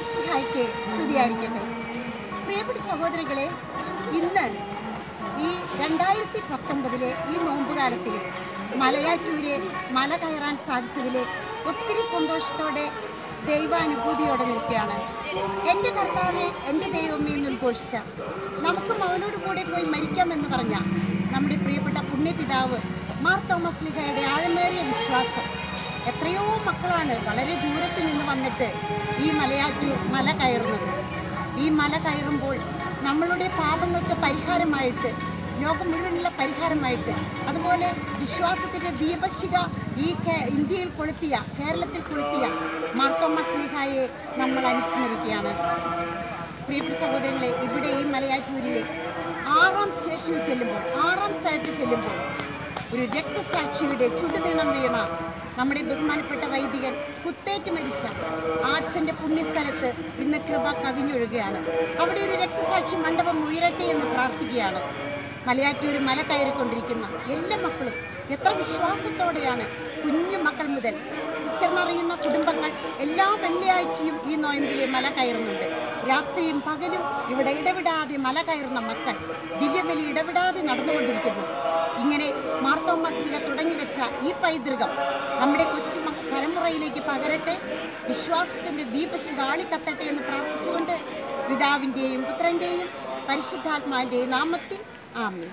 ഈശോമിശിഹായ്ക്ക് സ്തുതിയായിരിക്കട്ടെ. പ്രിയപ്പെട്ട സഹോദരങ്ങളെ, ഇന്ന് ഈ 2019 ഈ നോമ്പുകാലത്തിൽ മലയാറ്റൂര് മല കയറാൻ സാധിച്ചതിൽ ഒത്തിരി സന്തോഷത്തോടെ ദൈവാനുഭൂതിയോടെ നിൽക്കുകയാണ്. എൻ്റെ കർത്താവെ, എൻ്റെ ദൈവമേ എന്ന് ഉദ്ഘോഷിച്ച, നമുക്കും അവനോട് കൂടെ പോയി മരിക്കാമെന്ന് പറഞ്ഞ നമ്മുടെ പ്രിയപ്പെട്ട പുണ്യപിതാവ് മാർ തോമസ് ലീഹായുടെ ആഴമേറിയ വിശ്വാസം. എത്രയോ മക്കളാണ് വളരെ ദൂരത്ത് നിന്ന് വന്നിട്ട് ഈ മലയാറ്റൂർ മല കയറുന്നത്. ഈ മല കയറുമ്പോൾ നമ്മളുടെ പാപങ്ങൾക്ക് പരിഹാരമായിട്ട്, ലോകം മുഴുവനുള്ള പരിഹാരമായിട്ട്, അതുപോലെ വിശ്വാസത്തിൻ്റെ ദീപശിഖ ഈ ഇന്ത്യയിൽ കൊളുത്തിയ, കേരളത്തിൽ കൊളുത്തിയ മാർ തോമസ് ലീഹായെ നമ്മൾ അനുസ്മരിക്കുകയാണ്. പ്രിയപ്പെട്ട സഹോദരങ്ങളെ, ഇവിടെ ഈ മലയാറ്റൂരിലെ 6ാം സ്റ്റേഷനിൽ ചെല്ലുമ്പോൾ, 6ാം സ്ഥലത്ത് ചെല്ലുമ്പോൾ ഒരു രക്തസാക്ഷിയുടെ ചുടുനീളം വീണ നമ്മുടെ ബഹുമാനപ്പെട്ട വൈദികൻ കുത്തേറ്റ് മരിച്ച ആ അച്ഛൻ്റെ പുണ്യസ്ഥലത്ത് ഇന്ന് കൃപ കവിഞ്ഞൊഴുകയാണ്. അവിടെ ഒരു രക്തസാക്ഷി മണ്ഡപം ഉയരട്ടെ എന്ന് പ്രാർത്ഥിക്കുകയാണ്. മലയാറ്റൂർ മല കയറിക്കൊണ്ടിരിക്കുന്ന എല്ലാ മക്കളും എത്ര വിശ്വാസത്തോടെയാണ്, കുഞ്ഞു മക്കൾ മുതൽ സിസ്റ്ററിനറിയുന്ന കുടുംബങ്ങൾ എല്ലാ വെള്ളിയാഴ്ചയും ഈ നോയമ്പിലെ മല കയറുന്നുണ്ട്. രാത്രിയും പകലും ഇവിടെ ഇടവിടാതെ മല കയറുന്ന മക്കൾ ദിവ്യബലി ഇടവിടാതെ നടന്നുകൊണ്ടിരിക്കുന്നു. ഇങ്ങനെ മാർ തോമസ് ലീഹ തുടങ്ങിവെച്ച ഈ പൈതൃകം നമ്മുടെ കൊച്ചു തലമുറയിലേക്ക് പകരട്ടെ, വിശ്വാസത്തിൻ്റെ ദീപശിഖ ആളിക്കത്തട്ടെ എന്ന് പ്രാർത്ഥിച്ചുകൊണ്ട് പിതാവിൻ്റെയും പുത്രൻ്റെയും പരിശുദ്ധാത്മാവിൻ്റെയും നാമത്തിൽ ആമേൻ.